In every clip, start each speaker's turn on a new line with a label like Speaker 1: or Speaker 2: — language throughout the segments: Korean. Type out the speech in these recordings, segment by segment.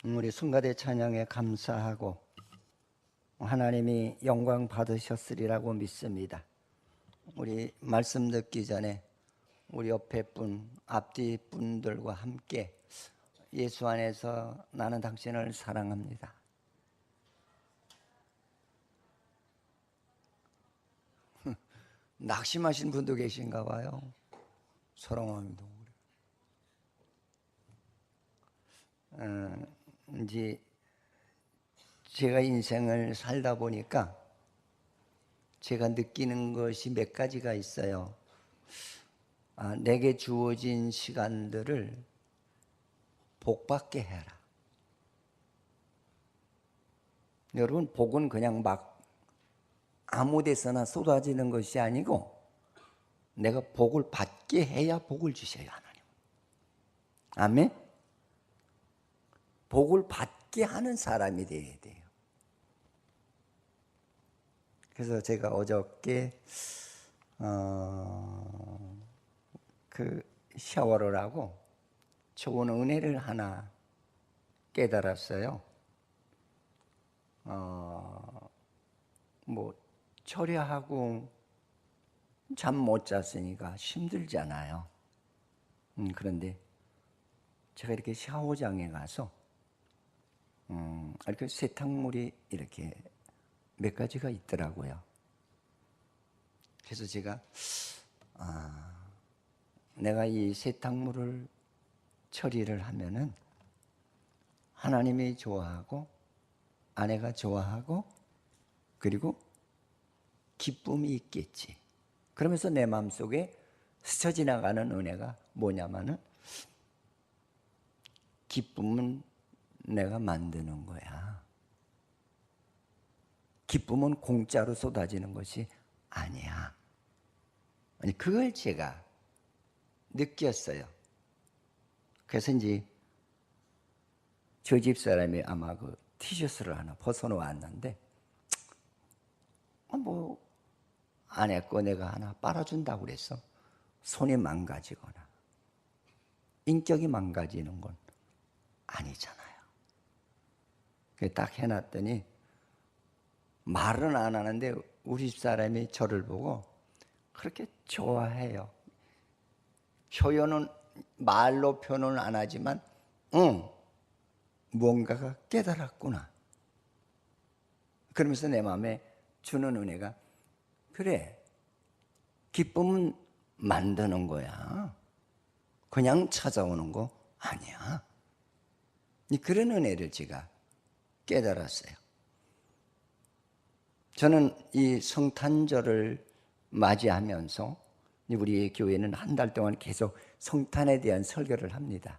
Speaker 1: 우리 성가대 찬양에 감사하고 하나님이 영광 받으셨으리라고 믿습니다. 우리 말씀 듣기 전에 우리 옆에 분, 앞뒤 분들과 함께 예수 안에서 나는 당신을 사랑합니다. 낙심하신 분도 계신가 봐요. 사랑합니다. 이제 제가 인생을 살다 보니까 제가 느끼는 것이 몇 가지가 있어요. 내게 주어진 시간들을 복받게 해라. 여러분, 복은 그냥 막 아무 데서나 쏟아지는 것이 아니고 내가 복을 받게 해야 복을 주셔요, 하나님. 아멘? 복을 받게 하는 사람이 되어야 돼요. 그래서 제가 어저께 그 샤워를 하고 좋은 은혜를 하나 깨달았어요. 뭐 철야하고 잠 못 잤으니까 힘들잖아요. 그런데 제가 이렇게 샤워장에 가서 이렇게 세탁물이 이렇게 몇 가지가 있더라고요. 그래서 제가 내가 이 세탁물을 처리를 하면은 하나님이 좋아하고 아내가 좋아하고 그리고 기쁨이 있겠지. 그러면서 내 마음속에 스쳐 지나가는 은혜가 뭐냐면은 기쁨은 내가 만드는 거야. 기쁨은 공짜로 쏟아지는 것이 아니야. 아니, 그걸 제가 느꼈어요. 그래서 이제 저 집 사람이 아마 그 티셔츠를 하나 벗어놓았는데 뭐 아내 거 내가 하나 빨아준다고 그랬어. 손이 망가지거나 인격이 망가지는 건 아니잖아요. 딱 해놨더니 말은 안 하는데 우리 집사람이 저를 보고 그렇게 좋아해요. 표현은 말로 표현은 안 하지만 뭔가가 깨달았구나. 그러면서 내 마음에 주는 은혜가 그래, 기쁨은 만드는 거야. 그냥 찾아오는 거 아니야. 그런 은혜를 제가 깨달았어요. 저는 이 성탄절을 맞이하면서 우리 교회는 한 달 동안 계속 성탄에 대한 설교를 합니다.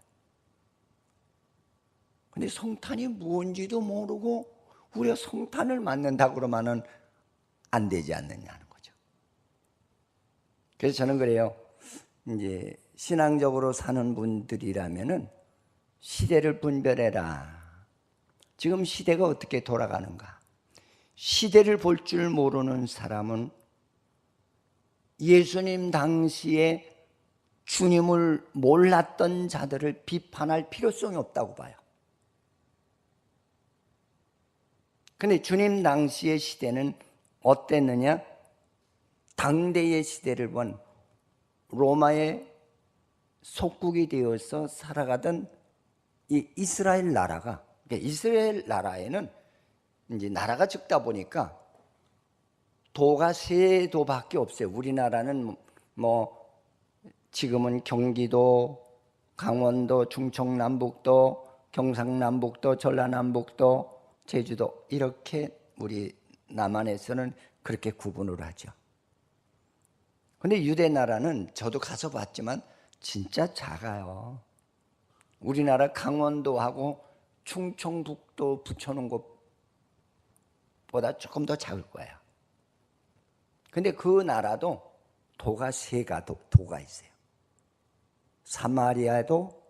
Speaker 1: 근데 성탄이 무엇인지도 모르고 우리가 성탄을 맞는다고 그러면은 안 되지 않느냐는 거죠. 그래서 저는 그래요. 이제 신앙적으로 사는 분들이라면은 시대를 분별해라. 지금 시대가 어떻게 돌아가는가? 시대를 볼 줄 모르는 사람은 예수님 당시에 주님을 몰랐던 자들을 비판할 필요성이 없다고 봐요. 근데 주님 당시의 시대는 어땠느냐? 당대의 시대를 본 로마의 속국이 되어서 살아가던 이 이스라엘 나라가, 이스라엘 나라에는 이제 나라가 적다 보니까 도가 세 도밖에 없어요. 우리나라는 뭐 지금은 경기도, 강원도, 충청남북도, 경상남북도, 전라남북도, 제주도 이렇게 우리 남한에서는 그렇게 구분을 하죠. 근데 유대 나라는 저도 가서 봤지만 진짜 작아요. 우리나라 강원도하고 충청북도 붙여놓은 것보다 조금 더 작을 거예요. 근데 그 나라도 도가 도가 있어요. 사마리아도,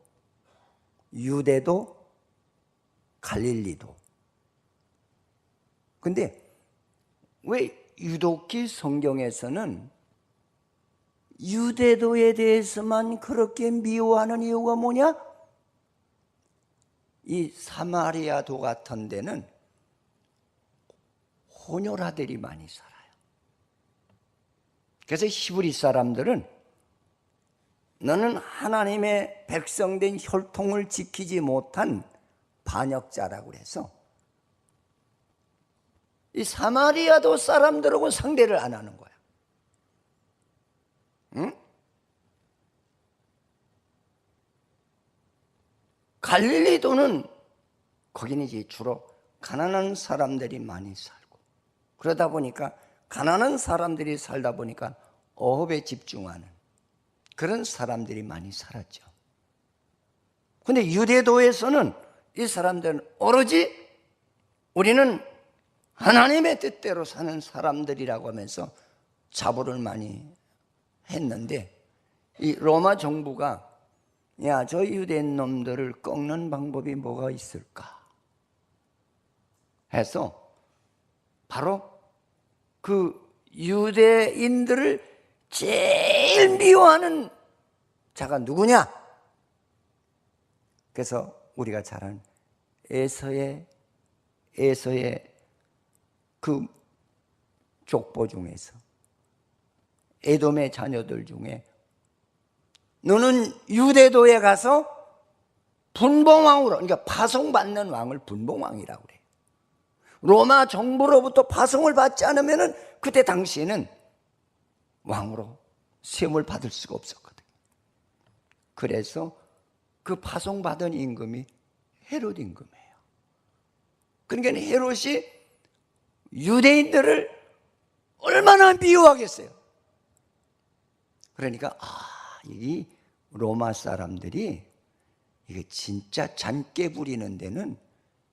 Speaker 1: 유대도, 갈릴리도. 근데 왜 유독히 성경에서는 유대도에 대해서만 그렇게 미워하는 이유가 뭐냐? 이 사마리아도 같은 데는 혼혈아들이 많이 살아요. 그래서 히브리 사람들은 너는 하나님의 백성된 혈통을 지키지 못한 반역자라고 해서 이 사마리아도 사람들하고 상대를 안 하는 거야. 응? 갈릴리도는 거기는 이제 주로 가난한 사람들이 많이 살고, 그러다 보니까 가난한 사람들이 살다 보니까 어업에 집중하는 그런 사람들이 많이 살았죠. 근데 유대도에서는 이 사람들은 오로지 우리는 하나님의 뜻대로 사는 사람들이라고 하면서 자부를 많이 했는데, 이 로마 정부가 야, 저 유대인 놈들을 꺾는 방법이 뭐가 있을까 해서 바로 그 유대인들을 제일 미워하는 자가 누구냐? 그래서 우리가 잘 아는 에서의 그 족보 중에서 에돔의 자녀들 중에 너는 유대도에 가서 분봉왕으로, 그러니까 파송받는 왕을 분봉왕이라고 그래요. 로마 정부로부터 파송을 받지 않으면 그때 당시에는 왕으로 세움을 받을 수가 없었거든요. 그래서 그 파송받은 임금이 헤롯 임금이에요. 그러니까 헤롯이 유대인들을 얼마나 미워하겠어요. 그러니까 이 로마 사람들이 이게 진짜 잔깨 부리는 데는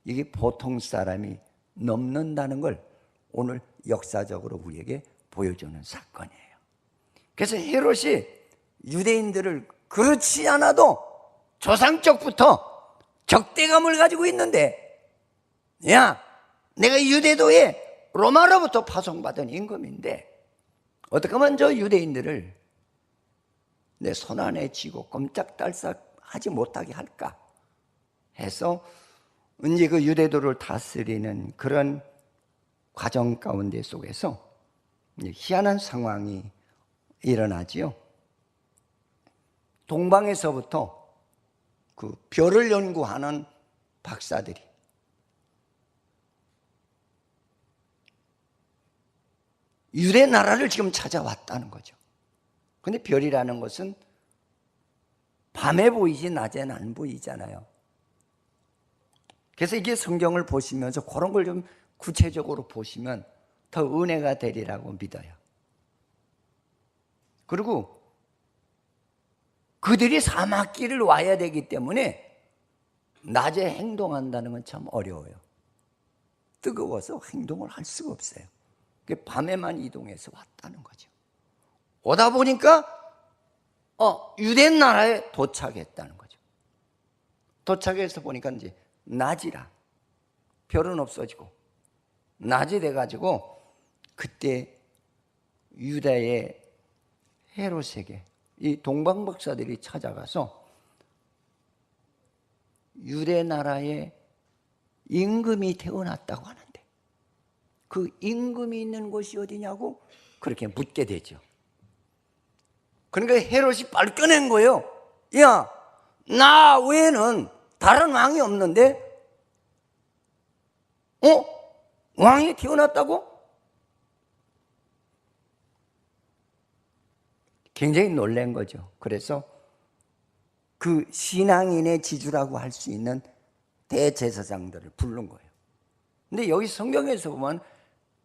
Speaker 1: 이게 보통 사람이 넘는다는 걸 오늘 역사적으로 우리에게 보여주는 사건이에요. 그래서 헤롯이 유대인들을 그렇지 않아도 조상적부터 적대감을 가지고 있는데, 야, 내가 유대도에 로마로부터 파송받은 임금인데 어떻게 하면 저 유대인들을 내 손 안에 쥐고 꼼짝달싹 하지 못하게 할까 해서 이제 그 유대도를 다스리는 그런 과정 가운데 속에서 희한한 상황이 일어나지요. 동방에서부터 그 별을 연구하는 박사들이 유대 나라를 지금 찾아왔다는 거죠. 근데 별이라는 것은 밤에 보이지 낮에는 안 보이잖아요. 그래서 이게 성경을 보시면서 그런 걸 좀 구체적으로 보시면 더 은혜가 되리라고 믿어요. 그리고 그들이 사막길을 와야 되기 때문에 낮에 행동한다는 건 참 어려워요. 뜨거워서 행동을 할 수가 없어요. 밤에만 이동해서 왔다는 거죠. 오다 보니까 유대 나라에 도착했다는 거죠. 도착해서 보니까 이제 낮이라 별은 없어지고 낮이 돼가지고 그때 유다의 헤롯에게 이 동방 박사들이 찾아가서 유대 나라에 임금이 태어났다고 하는데 그 임금이 있는 곳이 어디냐고 그렇게 묻게 되죠. 그러니까 헤롯이 빨겨낸 거예요. 야, 나 외에는 다른 왕이 없는데 왕이 태어났다고? 굉장히 놀란 거죠. 그래서 그 신앙인의 지주라고 할 수 있는 대제사장들을 부른 거예요. 근데 여기 성경에서 보면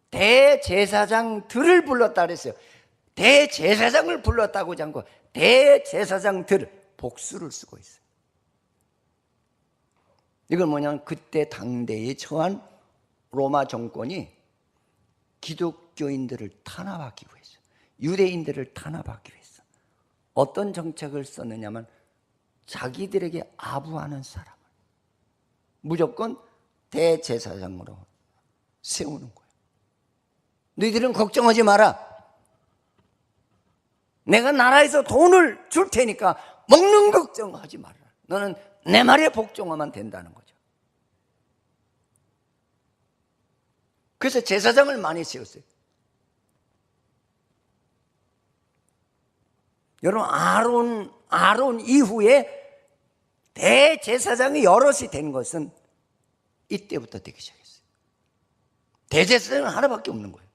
Speaker 1: 대제사장들을 불렀다 그랬어요. 대제사장을 불렀다고 하지 않고 대제사장들, 복수를 쓰고 있어요. 이건 뭐냐면 그때 당대에 처한 로마 정권이 기독교인들을 탄압하기 위해서, 유대인들을 탄압하기 위해서 어떤 정책을 썼느냐면 자기들에게 아부하는 사람을 무조건 대제사장으로 세우는 거예요. 너희들은 걱정하지 마라. 내가 나라에서 돈을 줄 테니까 먹는 걱정하지 마라. 너는 내 말에 복종하면 된다는 거죠. 그래서 제사장을 많이 세웠어요. 여러분, 아론 이후에 대제사장이 여럿이 된 것은 이때부터 되기 시작했어요. 대제사장은 하나밖에 없는 거예요.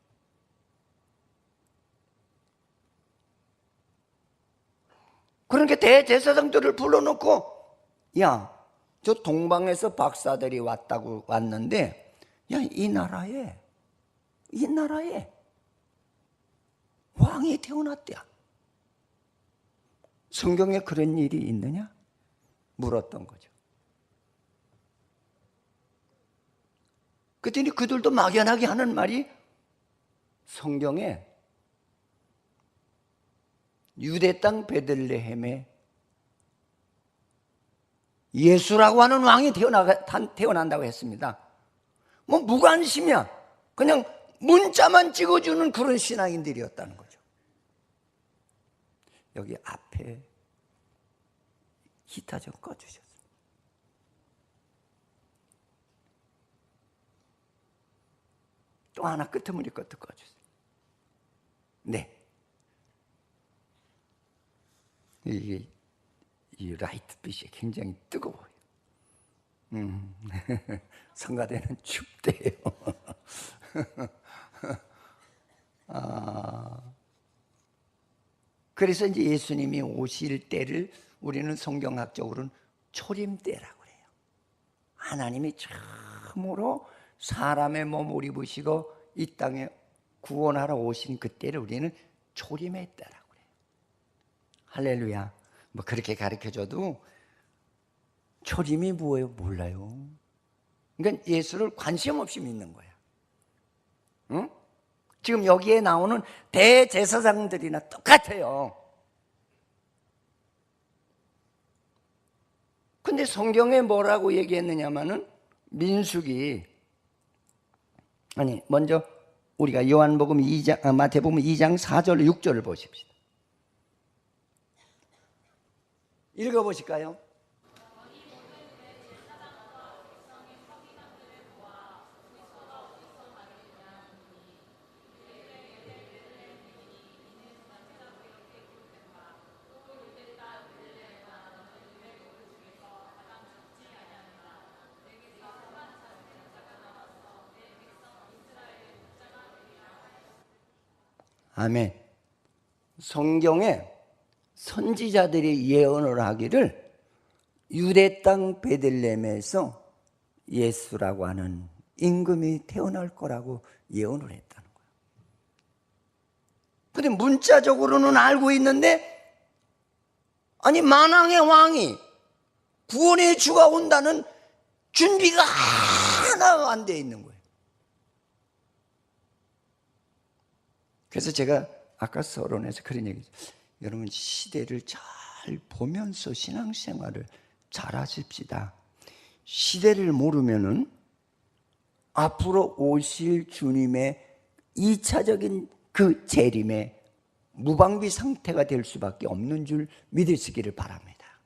Speaker 1: 그러니까 대제사장들을 불러놓고, 야, 저 동방에서 박사들이 왔는데, 야, 이 나라에 왕이 태어났대야. 성경에 그런 일이 있느냐? 물었던 거죠. 그랬더니 그들도 막연하게 하는 말이, 성경에 유대 땅 베들레헴에 예수라고 하는 왕이 태어난다고 했습니다. 뭐 무관심이야. 그냥 문자만 찍어주는 그런 신앙인들이었다는 거죠. 여기 앞에 기타 좀 꺼주셨어요. 또 하나 끄트머리 것도 꺼주세요. 네. 이 라이트빛이 굉장히 뜨거워요. 성가대는 춥대요. 그래서 이제 예수님이 오실 때를 우리는 성경학적으로는 초림 때라고 해요. 하나님이 처음으로 사람의 몸을 입으시고 이 땅에 구원하러 오신 그때를 우리는 초림의 때라고 해요. 할렐루야. 뭐 그렇게 가르쳐줘도 초림이 뭐예요? 몰라요. 그러니까 예수를 관심 없이 믿는 거야. 응? 지금 여기에 나오는 대제사장들이나 똑같아요. 근데 성경에 뭐라고 얘기했느냐면은 먼저 우리가 마태복음 2장 4절 6절을 보십시다. 읽어보실까요? 아멘. 성경에 선지자들이 예언을 하기를 유대 땅 베들레헴에서 예수라고 하는 임금이 태어날 거라고 예언을 했다는 거예요. 근데 문자적으로는 알고 있는데, 아니 만왕의 왕이 구원의 주가 온다는 준비가 하나가 안 돼 있는 거예요. 그래서 제가 아까 서론에서 그런 얘기, 여러분 시대를 잘 보면서 신앙생활을 잘 하십시다. 시대를 모르면은 앞으로 오실 주님의 2차적인 그 재림의 무방비 상태가 될 수밖에 없는 줄 믿으시기를 바랍니다.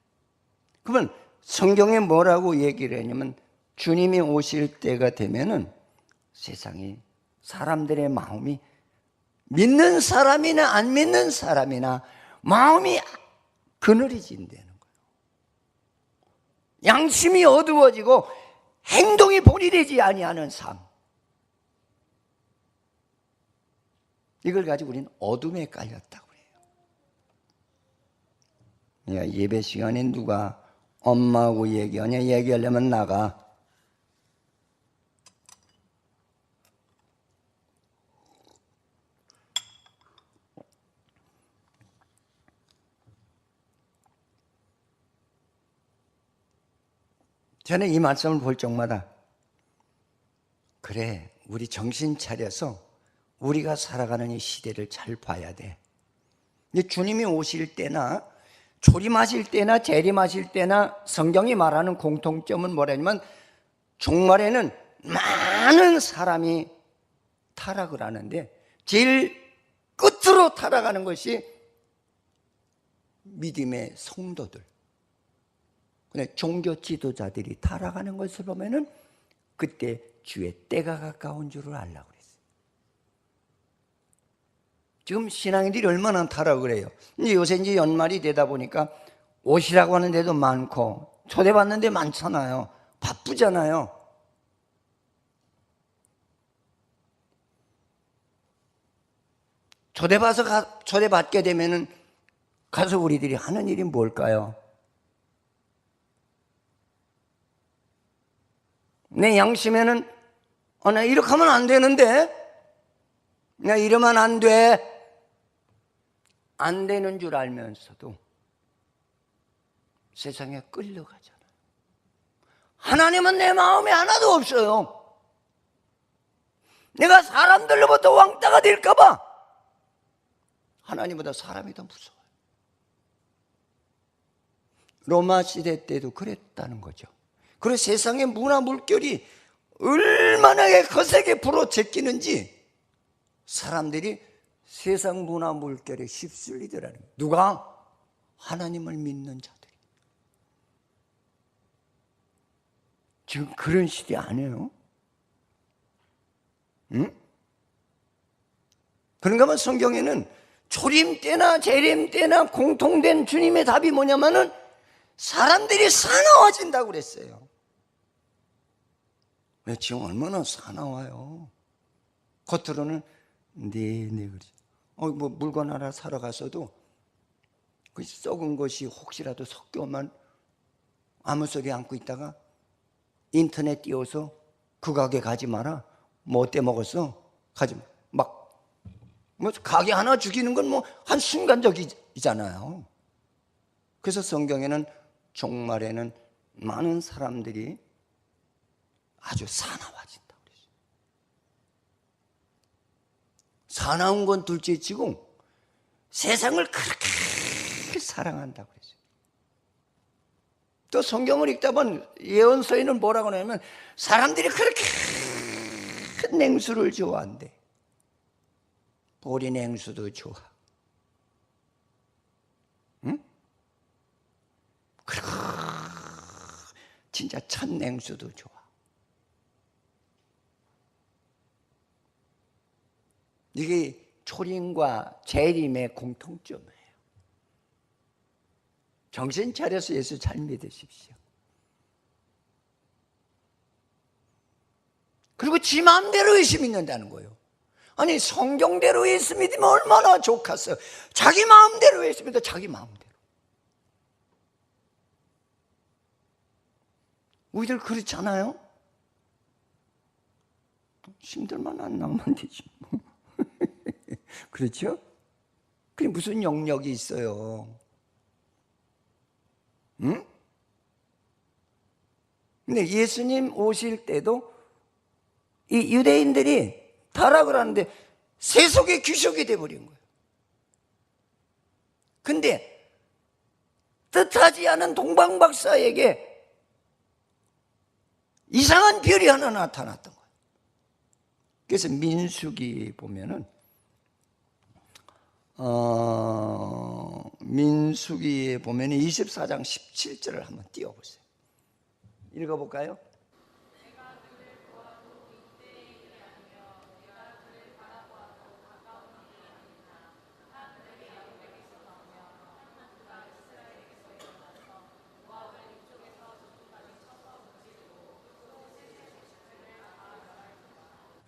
Speaker 1: 그러면 성경에 뭐라고 얘기를 했냐면, 주님이 오실 때가 되면은 세상이, 사람들의 마음이, 믿는 사람이나 안 믿는 사람이나 마음이 그늘해진다는 거예요. 양심이 어두워지고 행동이 본이 아니하는 삶. 이걸 가지고 우리는 어둠에 깔렸다고 해요. 야, 예배 시간에 누가 엄마하고 얘기하냐? 얘기하려면 나가. 저는 이 말씀을 볼 적마다, 그래, 우리 정신 차려서 우리가 살아가는 이 시대를 잘 봐야 돼. 근데 주님이 오실 때나 초림하실 때나 재림하실 때나 성경이 말하는 공통점은 뭐냐면, 종말에는 많은 사람이 타락을 하는데 제일 끝으로 타락하는 것이 믿음의 성도들, 종교 지도자들이 타락하는 것을 보면은 그때 주의 때가 가까운 줄을 알라고 그랬어요. 지금 신앙인들이 얼마나 타락을 해요. 이제 요새 이제 연말이 되다 보니까 오시라고 하는 데도 많고 초대받는 데 많잖아요. 바쁘잖아요. 초대받게 되면은 가서 우리들이 하는 일이 뭘까요? 내 양심에는 나 이렇게 하면 안 되는데, 나 이러면 안 돼. 안 되는 줄 알면서도 세상에 끌려가잖아요. 하나님은 내 마음에 하나도 없어요. 내가 사람들로부터 왕따가 될까 봐 하나님보다 사람이 더 무서워요. 로마 시대 때도 그랬다는 거죠. 그리고 세상의 문화 물결이 얼마나 거세게 불어제끼는지 사람들이 세상 문화 물결에 휩쓸리더라는 거예요. 누가? 하나님을 믿는 자들이. 지금 그런 시대 아니에요? 응? 그런가 하면 성경에는 초림 때나 재림 때나 공통된 주님의 답이 뭐냐면은 사람들이 사나워진다고 그랬어요. 왜 지금 얼마나 사나워요? 겉으로는 네 그러지. 뭐 물건 하나 사러 갔어도 그 썩은 것이 혹시라도 섞여만 아무 소리 안고 있다가 인터넷 띄워서 그 가게 가지 마라. 뭐 어때 먹었어? 가지 마. 뭐 가게 하나 죽이는 건 뭐 한순간적이잖아요. 그래서 성경에는 종말에는 많은 사람들이 아주 사나워진다 그랬어요. 사나운 건 둘째치고 세상을 그렇게 사랑한다 그랬어요. 또 성경을 읽다 보면 예언서에는 뭐라고 하냐면 사람들이 그렇게 큰 냉수를 좋아한대. 보리 냉수도 좋아. 응? 그리고 진짜 첫 냉수도 좋아. 이게 초림과 재림의 공통점이에요. 정신 차려서 예수 잘 믿으십시오. 그리고 지 마음대로 예수 믿는다는 거예요. 아니 성경대로 예수 믿으면 얼마나 좋겠어요. 자기 마음대로 예수 믿어. 자기 마음대로. 우리들 그렇지 않아요? 힘들만 안 나오면 되지 뭐. 그렇죠? 그게 무슨 영역이 있어요? 응? 근데 예수님 오실 때도 이 유대인들이 타락을 하는데 세속의 귀족이 돼버린 거예요. 근데 뜻하지 않은 동방박사에게 이상한 별이 하나 나타났던 거예요. 그래서 민수기 보면은 민수기에 보면 24장 17절을 한번 띄워보세요. 읽어볼까요?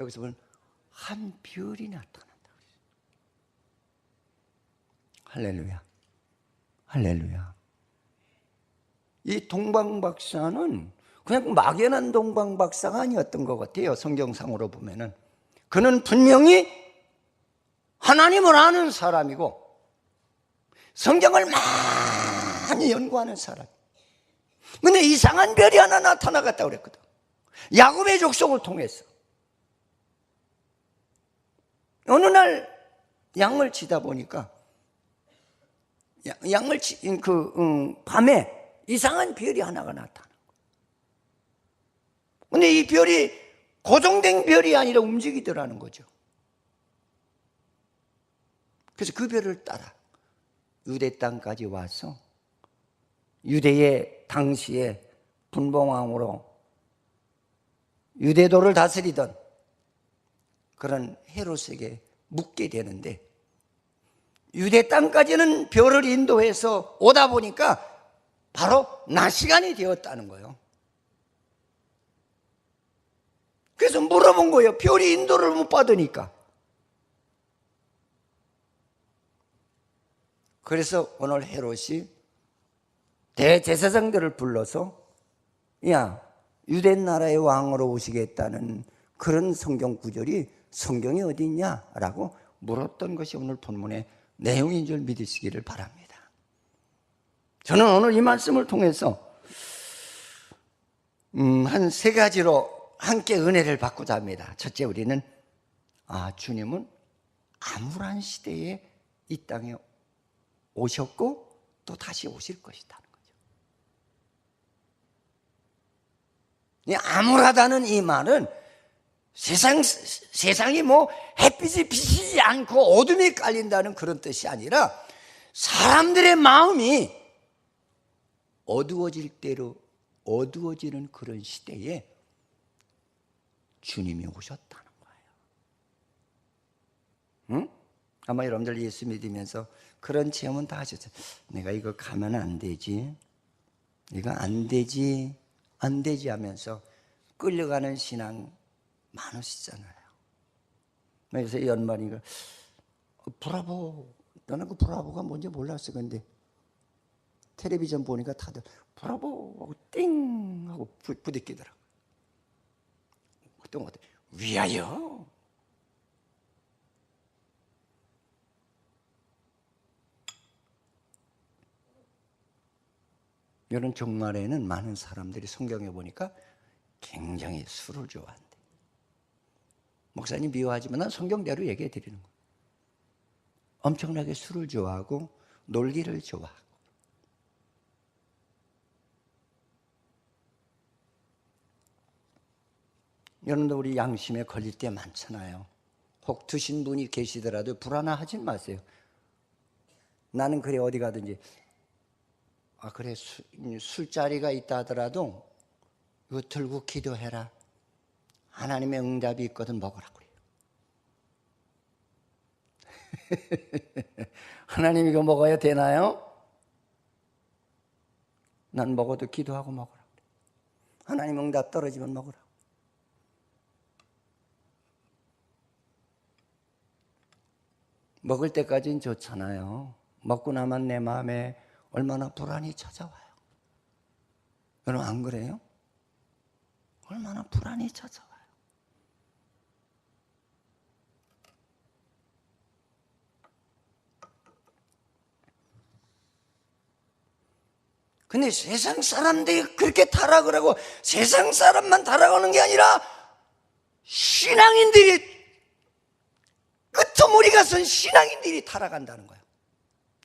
Speaker 1: 여기서 보면 한 별이 나타난다. 할렐루야. 할렐루야. 이 동방박사는 그냥 막연한 동방박사가 아니었던 것 같아요. 성경상으로 보면은. 그는 분명히 하나님을 아는 사람이고 성경을 많이 연구하는 사람. 근데 이상한 별이 하나 나타나갔다고 그랬거든. 야곱의 족속을 통해서. 어느 날 양을 치다 보니까 밤에 이상한 별이 하나가 나타나. 근데 이 별이 고정된 별이 아니라 움직이더라는 거죠. 그래서 그 별을 따라 유대 땅까지 와서 유대의 당시에 분봉왕으로 유대도를 다스리던 그런 헤롯에게 묻게 되는데, 유대 땅까지는 별을 인도해서 오다 보니까 바로 낮 시간이 되었다는 거예요. 그래서 물어본 거예요. 별이 인도를 못 받으니까. 그래서 오늘 헤롯이 대제사장들을 불러서, 야, 유대 나라의 왕으로 오시겠다는 그런 성경 구절이 성경에 어디 있냐라고 물었던 것이 오늘 본문의 내용인 줄 믿으시기를 바랍니다. 저는 오늘 이 말씀을 통해서 한 세 가지로 함께 은혜를 받고자 합니다. 첫째, 우리는 주님은 암울한 시대에 이 땅에 오셨고 또 다시 오실 것이라는 거죠. 이 암울하다는 이 말은 세상이 뭐 햇빛이 비치지 않고 어둠이 깔린다는 그런 뜻이 아니라, 사람들의 마음이 어두워질 대로 어두워지는 그런 시대에 주님이 오셨다는 거예요. 응? 아마 여러분들 예수 믿으면서 그런 체험은 다 하셨죠. 내가 이거 가면 안 되지, 이거 안 되지 하면서 끌려가는 신앙 많으시잖아요. 그래서 연말이가 브라보, 나는 그 브라보가 뭔지 몰랐어. 근데 텔레비전 보니까 다들 브라보 하고 띵 하고 부딪히더라고. 어떤 것 같아, 위하여. 이런 종말에는 많은 사람들이 성경에 보니까 굉장히 술을 좋아한대. 목사님 미워하지만 난 성경대로 얘기해 드리는 거예요. 엄청나게 술을 좋아하고 놀기를 좋아하고. 여러분도 우리 양심에 걸릴 때 많잖아요. 혹 드신 분이 계시더라도 불안하진 마세요. 나는 그래 어디 가든지 그래 술자리가 있다 하더라도 이거 들고 기도해라. 하나님의 응답이 있거든 먹으라고 그래요. 하나님 이거 먹어야 되나요? 난 먹어도 기도하고 먹으라고 그래요. 하나님 응답 떨어지면 먹으라고. 먹을 때까지는 좋잖아요. 먹고 나면 내 마음에 얼마나 불안이 찾아와요. 여러분 안 그래요? 얼마나 불안이 찾아와요. 근데 세상 사람들이 그렇게 타락을 하고 세상 사람만 타락하는 게 아니라 신앙인들이, 끄트머리가 선 신앙인들이 타락한다는 거야.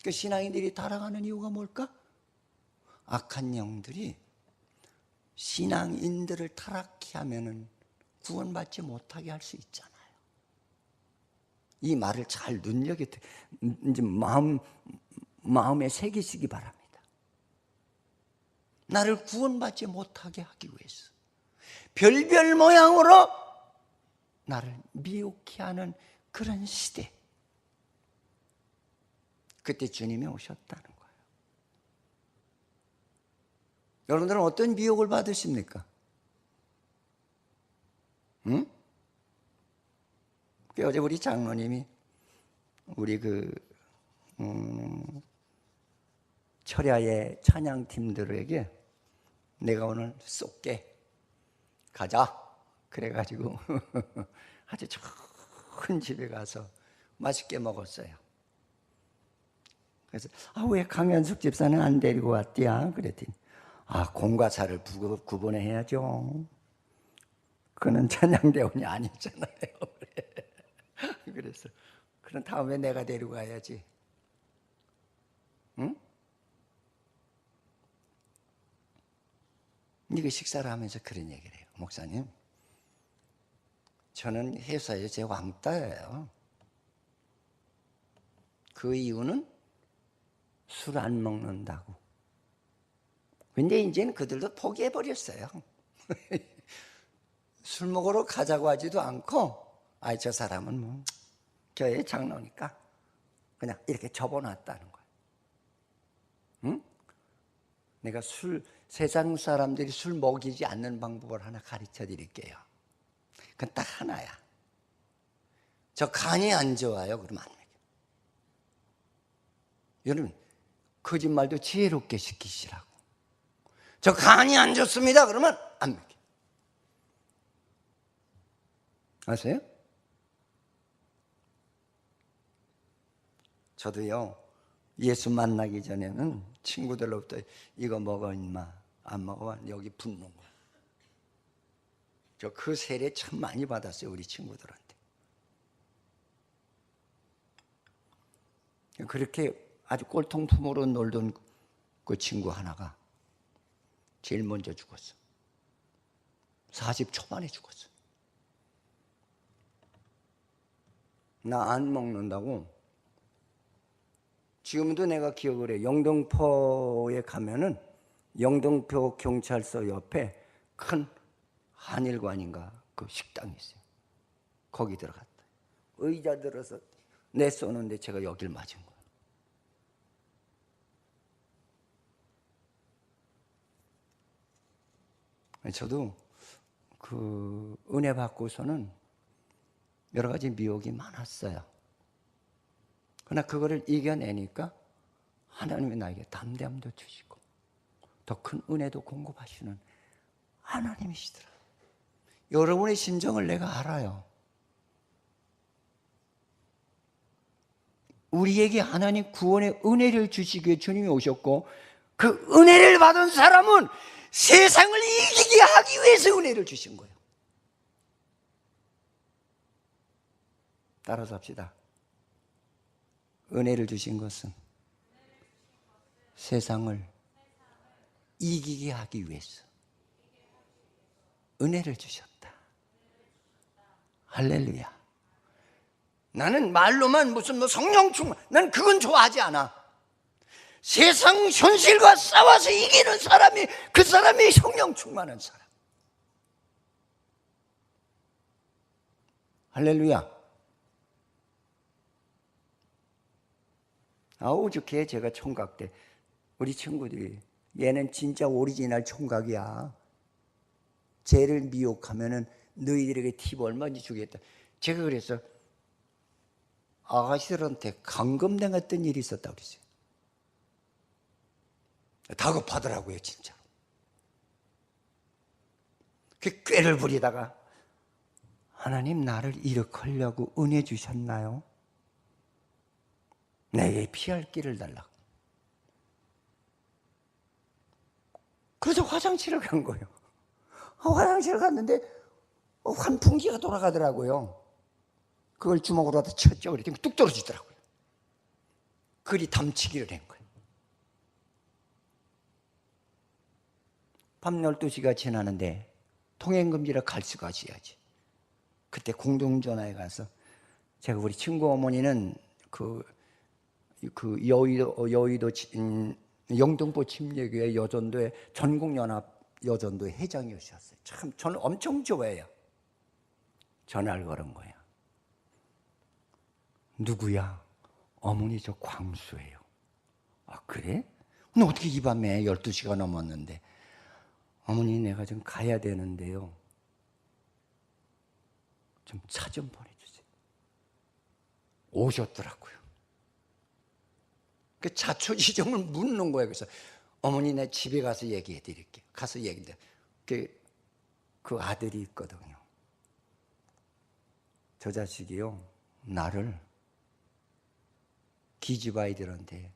Speaker 1: 그 신앙인들이 타락하는 이유가 뭘까? 악한 영들이 신앙인들을 타락케 하면은 구원받지 못하게 할 수 있잖아요. 이 말을 잘 눈여겨 이제 마음에 새기시기 바랍니다. 나를 구원받지 못하게 하기 위해서 별별 모양으로 나를 미혹해 하는 그런 시대, 그때 주님이 오셨다는 거예요. 여러분들은 어떤 미혹을 받으십니까? 응? 어제 우리 장로님이 우리 철야의 찬양팀들에게 내가 오늘 쏠게 가자 그래가지고 아주 좋은 집에 가서 맛있게 먹었어요. 그래서 왜 강현숙 집사는 안 데리고 왔디야? 그랬더니 공과 사를 구분해야죠. 그는 찬양대원이 아니잖아요. 그래서 그럼 다음에 내가 데리고 가야지. 응? 이거 식사를 하면서 그런 얘기를 해요. 목사님, 저는 회사에 제 왕따예요. 그 이유는 술 안 먹는다고. 근데 이제는 그들도 포기해버렸어요. 술 먹으러 가자고 하지도 않고, 아이 저 사람은 뭐 교회 장로니까 그냥 이렇게 접어놨다는 거야. 응? 내가 세상 사람들이 술 먹이지 않는 방법을 하나 가르쳐 드릴게요. 그건 딱 하나야. 저 간이 안 좋아요. 그러면 안 먹여. 여러분, 거짓말도 지혜롭게 시키시라고. 저 간이 안 좋습니다. 그러면 안 먹여. 아세요? 저도요, 예수 만나기 전에는 친구들로부터 이거 먹어 임마, 안 먹어 여기 붓는 거야. 저 그 세례 참 많이 받았어요, 우리 친구들한테. 그렇게 아주 꼴통품으로 놀던 그 친구 하나가 제일 먼저 죽었어. 40 초반에 죽었어. 나 안 먹는다고. 지금도 내가 기억을 해. 영등포에 가면은 영등포 경찰서 옆에 큰 한일관인가 그 식당이 있어요. 거기 들어갔다. 의자 들어서 내쏘는데 제가 여길 맞은 거예요. 저도 그 은혜 받고서는 여러 가지 미혹이 많았어요. 그러나 그거를 이겨내니까 하나님이 나에게 담대함도 주시고 더 큰 은혜도 공급하시는 하나님이시더라. 여러분의 심정을 내가 알아요. 우리에게 하나님 구원의 은혜를 주시기 위해 주님이 오셨고, 그 은혜를 받은 사람은 세상을 이기게 하기 위해서 은혜를 주신 거예요. 따라서 합시다. 은혜를 주신 것은 세상을 이기게 하기 위해서 은혜를 주셨다. 할렐루야. 나는 말로만 무슨 뭐 성령 충만, 난 그건 좋아하지 않아. 세상 현실과 싸워서 이기는 사람이 그 사람이 성령 충만한 사람. 할렐루야. 오죽해 제가 총각 때 우리 친구들이 얘는 진짜 오리지널 총각이야. 쟤를 미혹하면은 너희들에게 팁 얼마든지 주겠다. 제가 그래서 아가씨들한테 감금당했던 일이 있었다고 그랬어요. 다급하더라고요, 진짜로. 그 꾀를 부리다가 하나님 나를 일으키려고 은혜 주셨나요? 내게 피할 길을 달라고. 그래서 화장실을 간 거예요. 화장실을 갔는데 환풍기가 돌아가더라고요. 그걸 주먹으로 다 쳤죠. 그랬더니 뚝 떨어지더라고요. 그리 담치기를 한 거예요. 밤 12시가 지나는데 통행금지라 갈 수가 있어야지. 그때 공동전화에 가서 제가 우리 친구 어머니는 그 여의도 영등포 침례교회 여전도의 전국연합 여전도의 회장이셨어요. 참 저는 엄청 좋아해요. 전화를 걸은 거예요. 누구야? 어머니 저 광수예요. 아 그래? 근데 어떻게 이 밤에 12시가 넘었는데. 어머니 내가 좀 가야 되는데요. 좀 차 좀 보내주세요. 오셨더라고요. 그 자초지종을 묻는 거예요. 그래서 어머니 내 집에 가서 얘기해 드릴게요. 가서 얘기해. 그 아들이 있거든요. 저 자식이요. 나를 기집아이들한테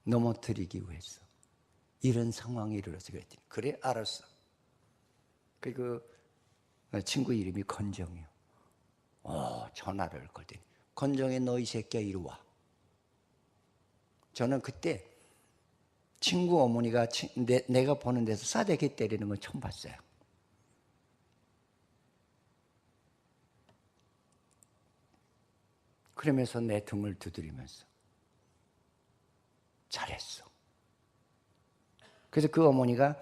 Speaker 1: 넘어뜨리기 위해서 이런 상황이 이르렀어. 그랬더니 그래 알았어. 그 친구 이름이 건정이요. 전화를 걸더니 건정이 너 이 새끼야 이리 와. 저는 그때 친구 어머니가 내가 보는 데서 싸대기 때리는 걸 처음 봤어요. 그러면서 내 등을 두드리면서 잘했어. 그래서 그 어머니가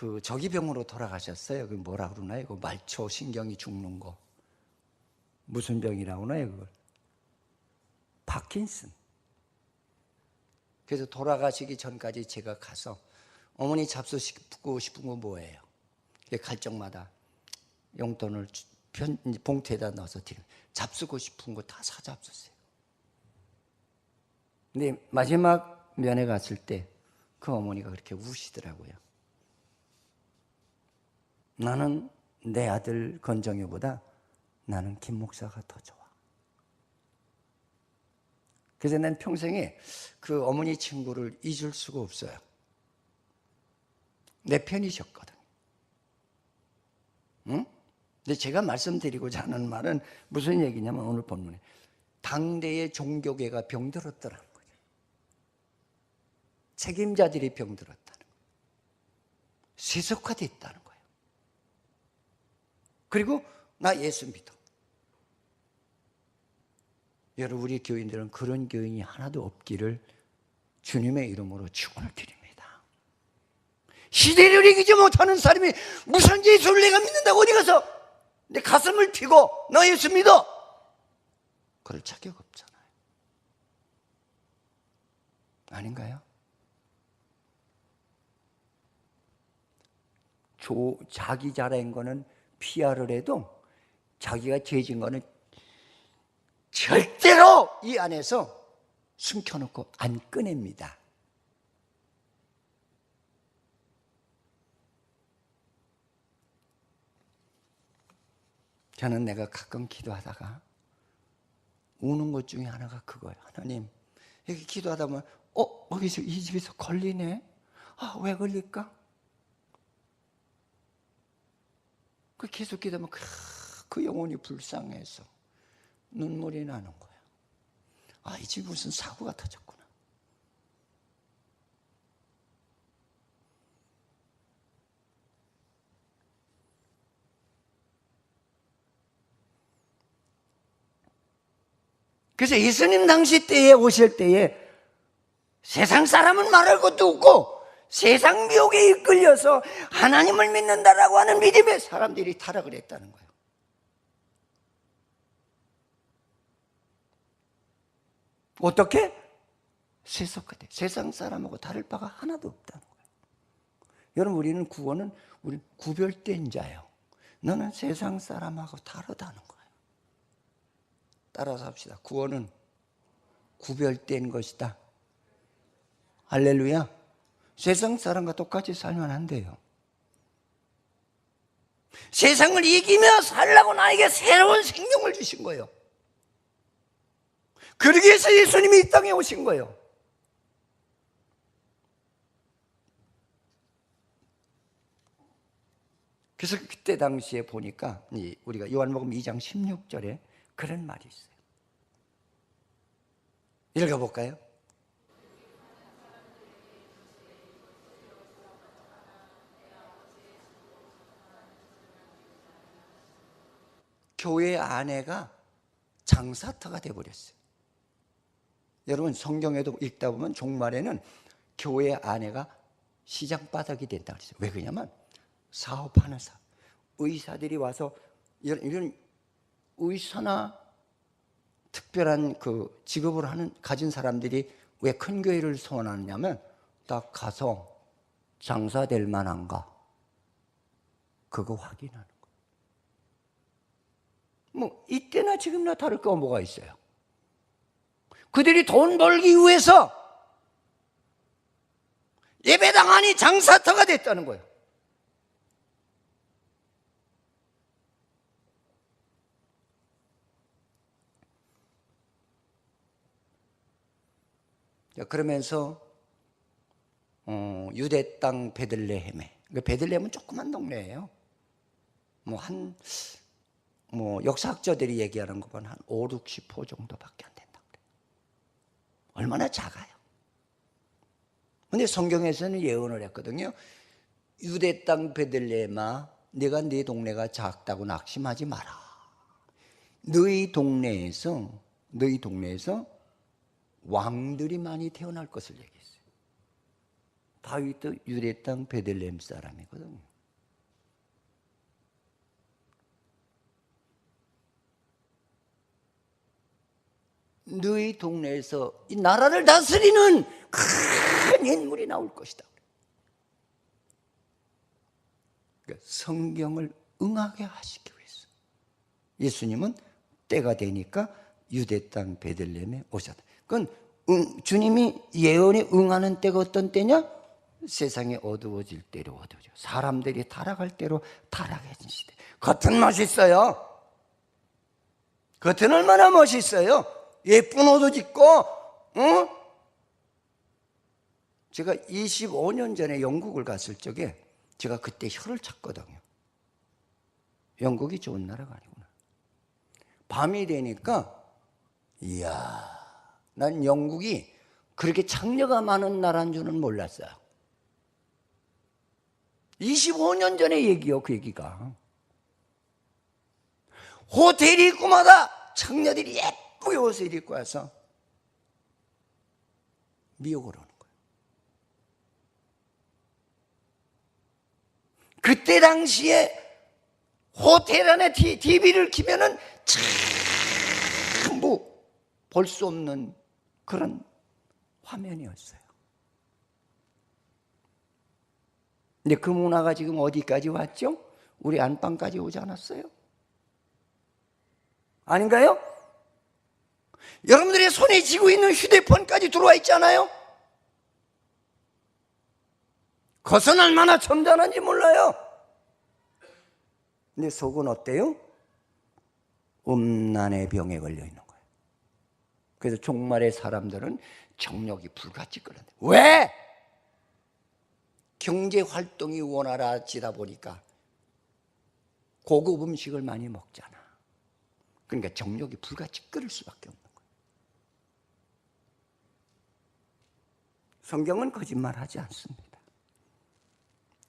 Speaker 1: 그 저기병으로 돌아가셨어요. 그 뭐라 그러나요? 그 말초 신경이 죽는 거. 무슨 병이라고 하나요, 그걸? 파킨슨. 그래서 돌아가시기 전까지 제가 가서 어머니 잡수시고 싶은 거 뭐예요? 갈 적마다 용돈을 봉투에다 넣어서 드리면 잡수고 싶은 거 다 사잡수세요. 근데 마지막 면회 갔을 때 그 어머니가 그렇게 우시더라고요. 나는 내 아들 건정이보다 나는 김 목사가 더 좋아. 그래서 난 평생에 그 어머니 친구를 잊을 수가 없어요. 내 편이셨거든. 응? 근데 제가 말씀드리고자 하는 말은 무슨 얘기냐면 오늘 본문에 당대의 종교계가 병들었더라는 거예요. 책임자들이 병들었다는 거예요. 세속화됐다는 거예요. 그리고 나 예수 믿어. 여러분, 우리 교인들은 그런 교인이 하나도 없기를 주님의 이름으로 축원을 드립니다. 시대를 이기지 못하는 사람이 무슨 예수를 내가 믿는다고 어디 가서 내 가슴을 피고 너 예수 믿어, 그럴 자격 없잖아요. 아닌가요? 자기 잘한 거는 피하를 해도 자기가 죄진 거는 절대로 이 안에서 숨겨놓고 안 꺼냅니다. 저는 내가 가끔 기도하다가 우는 것 중에 하나가 그거예요. 하나님, 이렇게 기도하다 보면 여기서 이 집에서 걸리네. 왜 걸릴까? 그 계속 기도하면 그 영혼이 불쌍해서 눈물이 나는 거예요. 이 집에 무슨 사고가 터졌구나. 그래서 예수님 당시 때에 오실 때에 세상 사람은 말할 것도 없고 세상 미혹에 이끌려서 하나님을 믿는다라고 하는 믿음의 사람들이 타락을 했다는 거예요. 어떻게? 세속화돼. 세상 사람하고 다를 바가 하나도 없다는 거예요. 여러분, 우리는 구원은 우리 구별된 자예요. 너는 세상 사람하고 다르다는 거예요. 따라서 합시다. 구원은 구별된 것이다. 할렐루야. 세상 사람과 똑같이 살면 안 돼요. 세상을 이기며 살라고 나에게 새로운 생명을 주신 거예요. 그러기 위해서 예수님이 이 땅에 오신 거예요. 그래서 그때 당시에 보니까 우리가 요한복음 2장 16절에 그런 말이 있어요. 읽어볼까요? 교회 아내가 장사터가 되어버렸어요. 여러분, 성경에도 읽다 보면 종말에는 교회 아내가 시장바닥이 된다 그랬어요. 왜 그러냐면 사업하는 사람, 의사들이 와서 이런 의사나 특별한 그 직업을 가진 사람들이 왜 큰 교회를 소원하느냐면 딱 가서 장사될 만한가 그거 확인하는 거예요. 뭐 이때나 지금나 다를 거 뭐가 있어요? 그들이 돈 벌기 위해서 예배당 안이 장사터가 됐다는 거예요. 그러면서 유대 땅 베들레헴에, 베들레헴은 조그만 동네예요. 역사학자들이 얘기하는 거 보면 한 5, 60호 정도밖에 안 된다 그래요. 얼마나 작아요. 근데 성경에서는 예언을 했거든요. 유대 땅 베들레헴아, 네가 네 동네가 작다고 낙심하지 마라. 너희 동네에서 왕들이 많이 태어날 것을 얘기했어요. 다윗도 유대 땅 베들레헴 사람이거든요. 너희 동네에서 이 나라를 다스리는 큰 인물이 나올 것이다. 그러니까 성경을 응하게 하시기 위해서 예수님은 때가 되니까 유대 땅 베들레헴에 오셨다. 그건 주님이 예언에 응하는 때가 어떤 때냐? 세상이 어두워질 때로 어두워져, 사람들이 타락할 때로 타락해진 시대. 겉은 멋있어요. 겉은 얼마나 멋있어요. 예쁜 옷도 입고, 제가 25년 전에 영국을 갔을 적에 제가 그때 혀를 찼거든요. 영국이 좋은 나라가 아니구나. 밤이 되니까 이야, 난 영국이 그렇게 창녀가 많은 나라인 줄은 몰랐어요. 25년 전의 얘기요, 그 얘기가. 호텔이 있고마다 창녀들이 예쁘게 옷을 입고 와서 미혹을 하는 거예요. 그때 당시에 호텔 안에 TV를 키면은 전부 볼 수 없는 그런 화면이었어요. 근데 그 문화가 지금 어디까지 왔죠? 우리 안방까지 오지 않았어요? 아닌가요? 여러분들의 손에 쥐고 있는 휴대폰까지 들어와 있잖아요? 그것은 얼마나 점잖은지 몰라요. 근데 속은 어때요? 음란의 병에 걸려 있는 거예요. 그래서 종말의 사람들은 정력이 불같이 끓는다. 왜? 경제 활동이 원활해지다 보니까 고급 음식을 많이 먹잖아. 그러니까 정력이 불같이 끓을 수밖에 없는 거예요. 성경은 거짓말하지 않습니다.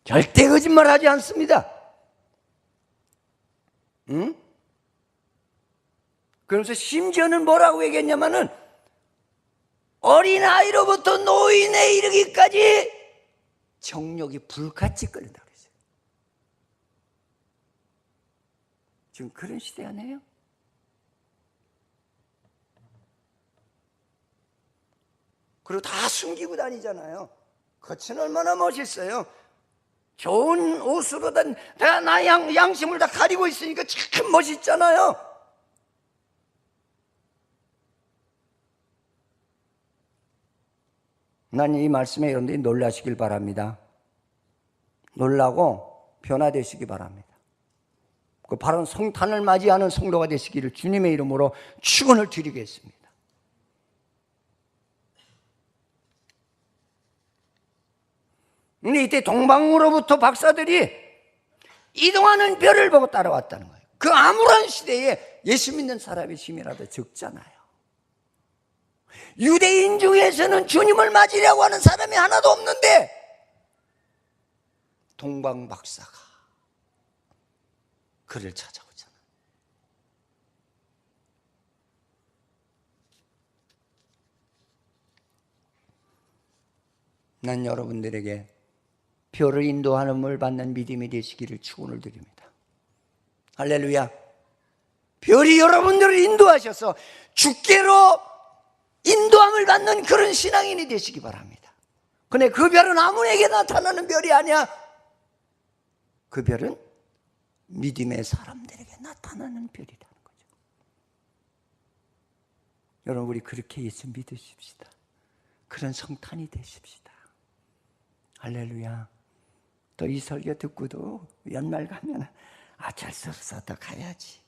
Speaker 1: 절대 거짓말하지 않습니다. 응? 그러면서 심지어는 뭐라고 얘기했냐면은 어린아이로부터 노인에 이르기까지 정력이 불같이 끓는다고 그랬어요. 지금 그런 시대 아니에요? 그리고 다 숨기고 다니잖아요. 겉은 얼마나 멋있어요. 좋은 옷으로 다 나 양심을 다 가리고 있으니까 참 멋있잖아요. 난 이 말씀에 여러분들이 놀라시길 바랍니다. 놀라고 변화되시기 바랍니다. 그 바른 성탄을 맞이하는 성도가 되시기를 주님의 이름으로 축원을 드리겠습니다. 근데 이때 동방으로부터 박사들이 이동하는 별을 보고 따라왔다는 거예요. 그 아무런 시대에 예수 믿는 사람의 힘이라도 적잖아요. 유대인 중에서는 주님을 맞으려고 하는 사람이 하나도 없는데 동방 박사가 그를 찾아오잖아요. 난 여러분들에게 별을 인도하는을 받는 믿음이 되시기를 축원을 드립니다. 할렐루야. 별이 여러분들을 인도하셔서 주께로 인도함을 받는 그런 신앙인이 되시기 바랍니다. 근데 그 별은 아무에게 나타나는 별이 아니야. 그 별은 믿음의 사람들에게 나타나는 별이라는 거죠. 여러분, 우리 그렇게 예수 믿으십시다. 그런 성탄이 되십시다. 할렐루야. 또 이 설교 듣고도 연말 가면 어쩔 수 없어, 더 가야지.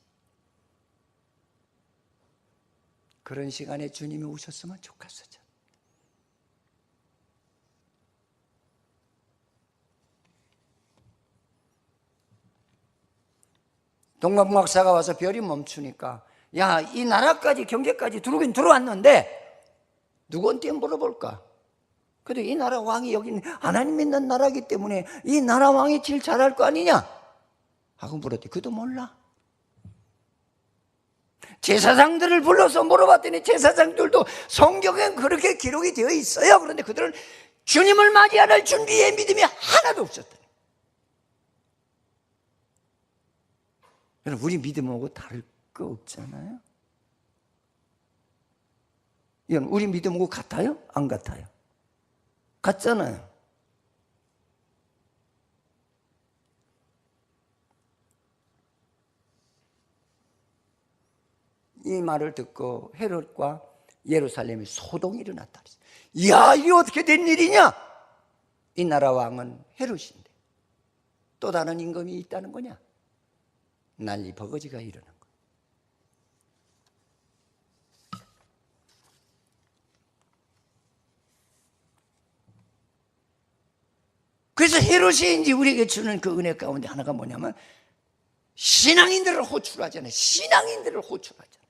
Speaker 1: 그런 시간에 주님이 오셨으면 좋겠어요. 동방 박사가 와서 별이 멈추니까 야, 이 나라까지 경계까지 들어오긴 들어왔는데 누구한테 물어볼까? 그래도 이 나라 왕이 여기 하나님 믿는 나라이기 때문에 이 나라 왕이 제일 잘할 거 아니냐? 하고 물었더니 그도 몰라. 제사장들을 불러서 물어봤더니 제사장들도 성경엔 그렇게 기록이 되어 있어요. 그런데 그들은 주님을 맞이할 준비의 믿음이 하나도 없었다. 여러분, 우리 믿음하고 다를 거 없잖아요. 이건 우리 믿음하고 같아요? 안 같아요? 같잖아요. 이 말을 듣고 헤롯과 예루살렘에 소동이 일어났다. 이야, 이게 어떻게 된 일이냐? 이 나라 왕은 헤롯인데 또 다른 임금이 있다는 거냐? 난리 버거지가 일어난 거예요. 그래서 헤롯이 이제 우리에게 주는 그 은혜 가운데 하나가 뭐냐면 신앙인들을 호출하잖아요. 신앙인들을 호출하잖아요.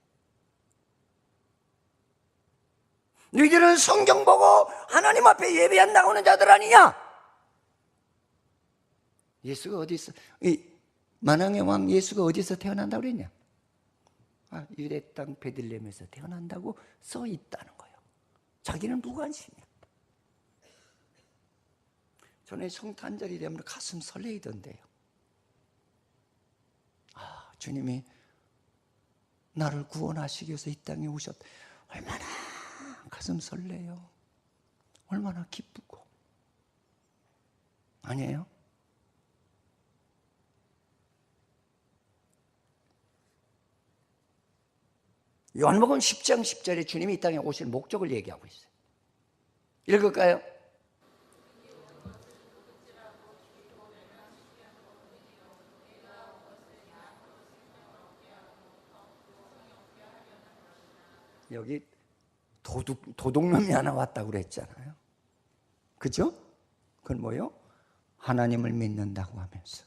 Speaker 1: 너희들은 성경 보고 하나님 앞에 예배 안 나오는 자들 아니냐? 예수가 어디서, 이 만왕의 왕 예수가 어디서 태어난다고 그랬냐? 유대 땅 베들레헴에서 태어난다고 써 있다는 거예요. 자기는 무관심이야. 저는 성탄절이 되면 가슴 설레이던데요. 주님이 나를 구원하시기 위해서 이 땅에 오셨. 얼마나 가슴 설레요. 얼마나 기쁘고. 아니에요? 요한복음 10장 10절에 주님이 이 땅에 오실 목적을 얘기하고 있어요. 읽을까요? 여기 도둑놈이 하나 왔다고 그랬잖아요. 그죠? 그건 뭐요? 하나님을 믿는다고 하면서.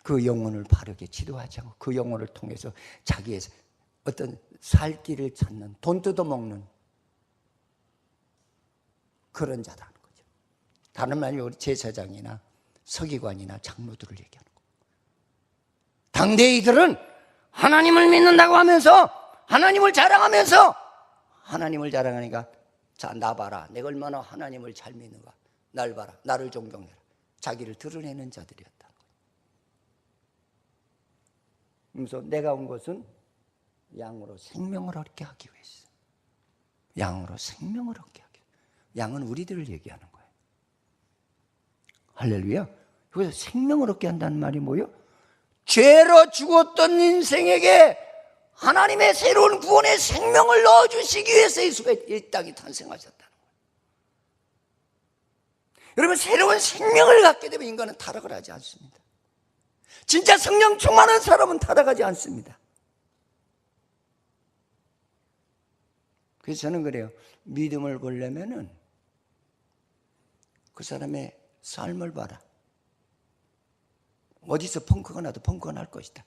Speaker 1: 그 영혼을 바르게 지도하지 않고 그 영혼을 통해서 자기의 어떤 살 길을 찾는, 돈 뜯어먹는 그런 자라는 거죠. 다른 말로 우리 제사장이나 서기관이나 장로들을 얘기하는 거예요. 당대의 이들은 하나님을 믿는다고 하면서 하나님을 자랑하면서 하나님을 자랑하니까 자, 나 봐라. 내가 얼마나 하나님을 잘 믿는가. 날 봐라. 나를 존경해라. 자기를 드러내는 자들이었다는 거예요. 그래서 내가 온 것은 양으로 생명을 얻게 하기 위해서. 양으로 생명을 얻게 하기 위해서. 양은 우리들을 얘기하는 거예요. 할렐루야. 그래서 생명을 얻게 한다는 말이 뭐예요? 죄로 죽었던 인생에게 하나님의 새로운 구원의 생명을 넣어주시기 위해서 예수가 이 땅에 탄생하셨다는 거예요. 여러분, 새로운 생명을 갖게 되면 인간은 타락을 하지 않습니다. 진짜 성령 충만한 사람은 타락하지 않습니다. 그래서 저는 그래요. 믿음을 보려면은 그 사람의 삶을 봐라. 어디서 펑크가 나도 펑크가 날 것이다.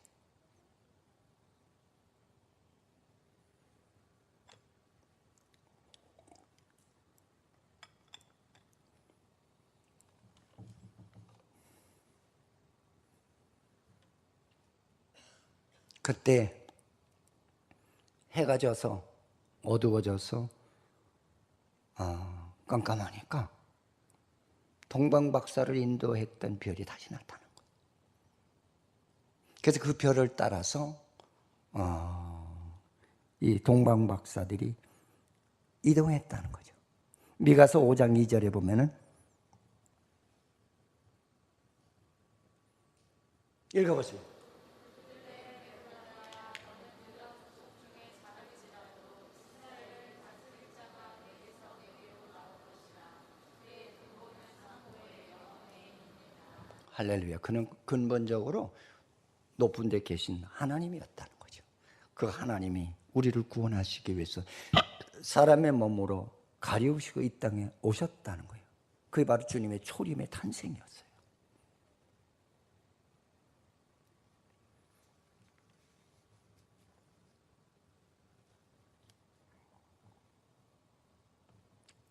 Speaker 1: 그때 해가 져서 어두워져서 깜깜하니까 동방박사를 인도했던 별이 다시 나타난 거예요. 그래서 그 별을 따라서 이 동방박사들이 이동했다는 거죠. 미가서 5장 2절에 보면은 읽어보세요. 할렐루야. 그는 근본적으로 높은 데 계신 하나님이었다는 거죠. 그 하나님이 우리를 구원하시기 위해서 사람의 몸으로 가려우시고 이 땅에 오셨다는 거예요. 그게 바로 주님의 초림의 탄생이었어요.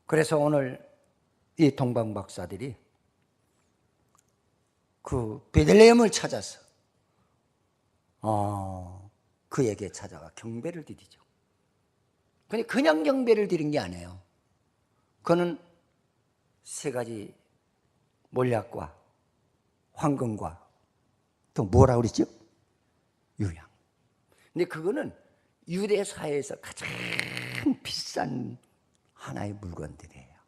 Speaker 1: 그래서 오늘 이 동방박사들이 그 베들레헴을 찾아서 그에게 찾아가 경배를 드리죠. 근데 그냥 경배를 드린 게 아니에요. 그는 세 가지 몰약과 황금과 또 뭐라 그랬죠? 유향. 근데 그거는 유대 사회에서 가장 비싼 하나의 물건들이에요.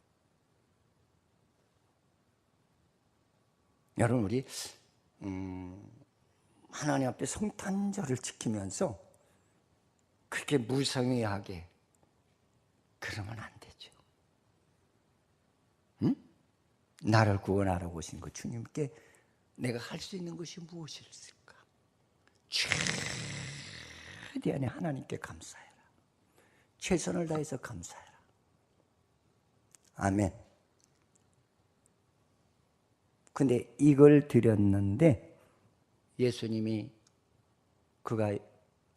Speaker 1: 여러분, 우리 하나님 앞에 성탄절을 지키면서 그렇게 무성의하게 그러면 안 되죠. 응? 나를 구원하러 오신 그 주님께 내가 할 수 있는 것이 무엇이 있을까? 최대한의 하나님께 감사해라. 최선을 다해서 감사해라. 아멘. 근데 이걸 드렸는데 예수님이 그가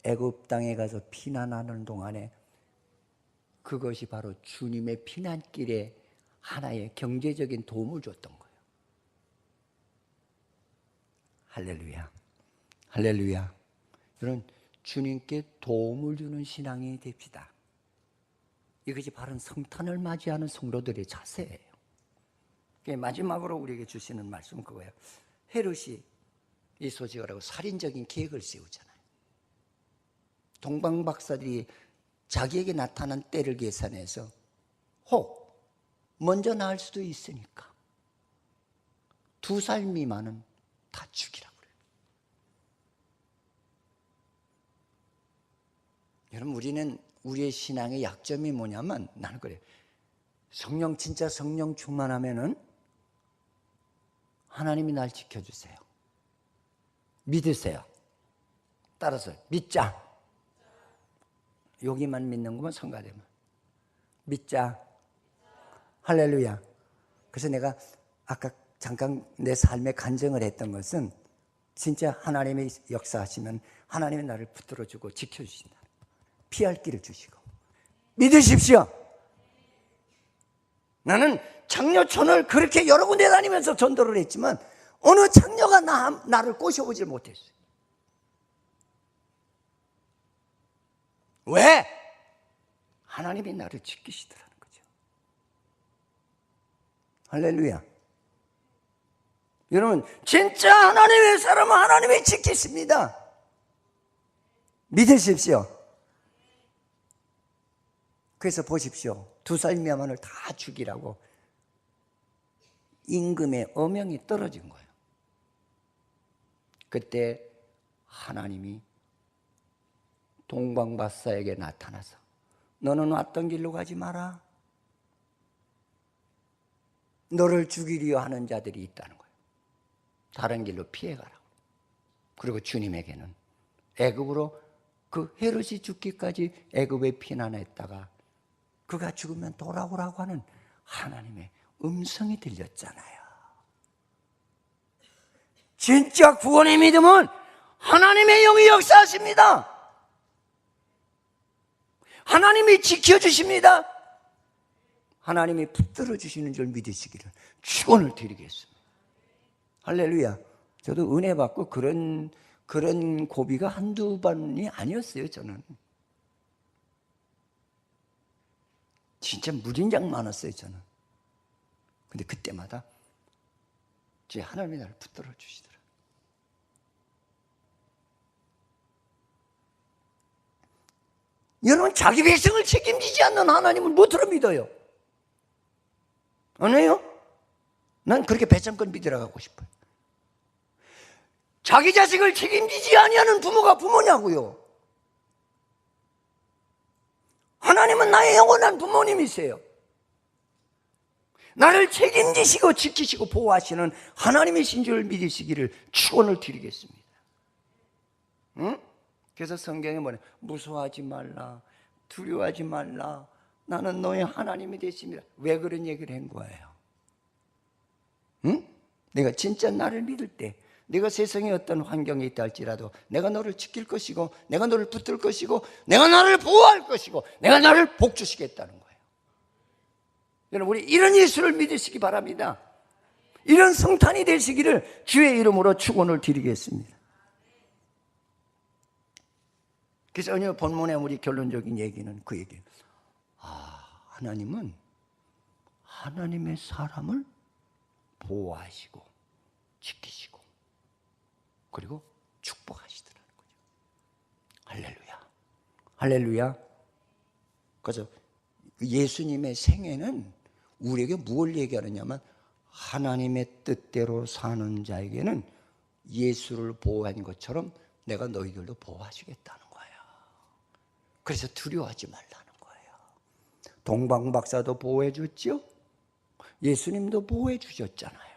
Speaker 1: 애굽 땅에 가서 피난하는 동안에 그것이 바로 주님의 피난길에 하나의 경제적인 도움을 줬던 거예요. 할렐루야. 할렐루야. 여러분, 주님께 도움을 주는 신앙이 됩시다. 이것이 바른 성탄을 맞이하는 성도들의 자세예요. 마지막으로 우리에게 주시는 말씀은 그거예요. 헤롯이 이 소식을 하고 살인적인 계획을 세우잖아요. 동방박사들이 자기에게 나타난 때를 계산해서 혹 먼저 낳을 수도 있으니까 2살 미만은 다 죽이라고 그래요. 여러분, 우리는 우리의 신앙의 약점이 뭐냐면 나는 그래요. 진짜 성령 충만하면은 하나님이 날 지켜주세요. 믿으세요. 따라서 믿자. 여기만 믿는 거면 성가되면 믿자. 할렐루야. 그래서 내가 아까 잠깐 내 삶에 간증을 했던 것은 진짜 하나님의 역사하시면 하나님이 나를 붙들어주고 지켜주신다. 피할 길을 주시고 믿으십시오. 나는 장려촌을 그렇게 여러 군데 다니면서 전도를 했지만 어느 장녀가 나를 꼬셔보질 못했어요. 왜? 하나님이 나를 지키시더라는 거죠. 할렐루야. 여러분, 진짜 하나님의 사람은 하나님이 지키십니다. 믿으십시오. 그래서 보십시오. 2살 미만을 다 죽이라고 임금의 어명이 떨어진 거예요. 그때 하나님이 동방박사에게 나타나서 너는 왔던 길로 가지 마라. 너를 죽이려 하는 자들이 있다는 거예요. 다른 길로 피해가라고. 그리고 주님에게는 애굽으로 그 헤롯이 죽기까지 애굽에 피난했다가 그가 죽으면 돌아오라고 하는 하나님의 음성이 들렸잖아요. 진짜 구원의 믿음은 하나님의 영이 역사하십니다. 하나님이 지켜주십니다. 하나님이 붙들어 주시는 줄 믿으시기를 축원을 드리겠습니다. 할렐루야. 저도 은혜 받고 그런 고비가 한두 번이 아니었어요. 저는 진짜 무진장 많았어요. 저는. 근데 그때마다 제 하나님이 나를 붙들어 주시더라. 여러분, 자기 백성을 책임지지 않는 하나님을 무엇으로 믿어요? 안 해요? 난 그렇게 배짱권 믿으러 가고 싶어요. 자기 자식을 책임지지 아니하는 부모가 부모냐고요. 하나님은 나의 영원한 부모님이세요. 나를 책임지시고 지키시고 보호하시는 하나님이신 줄 믿으시기를 축원을 드리겠습니다. 응? 그래서 성경에 뭐냐? 무서워하지 말라, 두려워하지 말라, 나는 너의 하나님이 되십니다. 왜 그런 얘기를 한 거예요? 응? 내가 진짜 나를 믿을 때, 내가 세상에 어떤 환경에 있다 할지라도 내가 너를 지킬 것이고, 내가 너를 붙들 것이고, 내가 나를 보호할 것이고, 내가 나를 복주시겠다는 거예요. 여러분, 우리 이런 예수를 믿으시기 바랍니다. 이런 성탄이 되시기를 주의 이름으로 축원을 드리겠습니다. 그래서 오늘 본문의 우리 결론적인 얘기는 그 얘기예요. 하나님은 하나님의 사람을 보호하시고 지키시고 그리고 축복하시더라는 거죠. 할렐루야. 할렐루야. 그래서 예수님의 생애는 우리에게 무엇을 얘기하느냐면 하나님의 뜻대로 사는 자에게는 예수를 보호한 것처럼 내가 너희들도 보호하시겠다는 거예요. 그래서 두려워하지 말라는 거예요. 동방박사도 보호해 줬죠? 예수님도 보호해 주셨잖아요.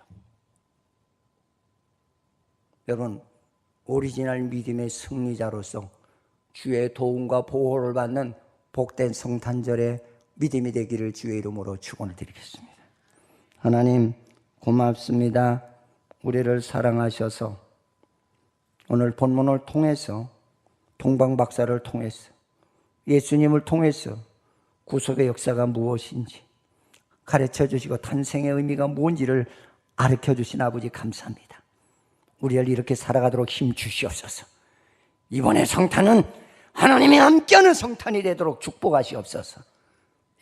Speaker 1: 여러분, 오리지널 믿음의 승리자로서 주의 도움과 보호를 받는 복된 성탄절의 믿음이 되기를 주의 이름으로 축원을 드리겠습니다. 하나님 고맙습니다. 우리를 사랑하셔서 오늘 본문을 통해서 동방박사를 통해서 예수님을 통해서 구속의 역사가 무엇인지 가르쳐 주시고 탄생의 의미가 뭔지를 가르쳐 주신 아버지 감사합니다. 우리를 이렇게 살아가도록 힘 주시옵소서. 이번의 성탄은 하나님이 함께하는 성탄이 되도록 축복하시옵소서.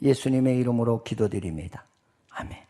Speaker 1: 예수님의 이름으로 기도드립니다. 아멘.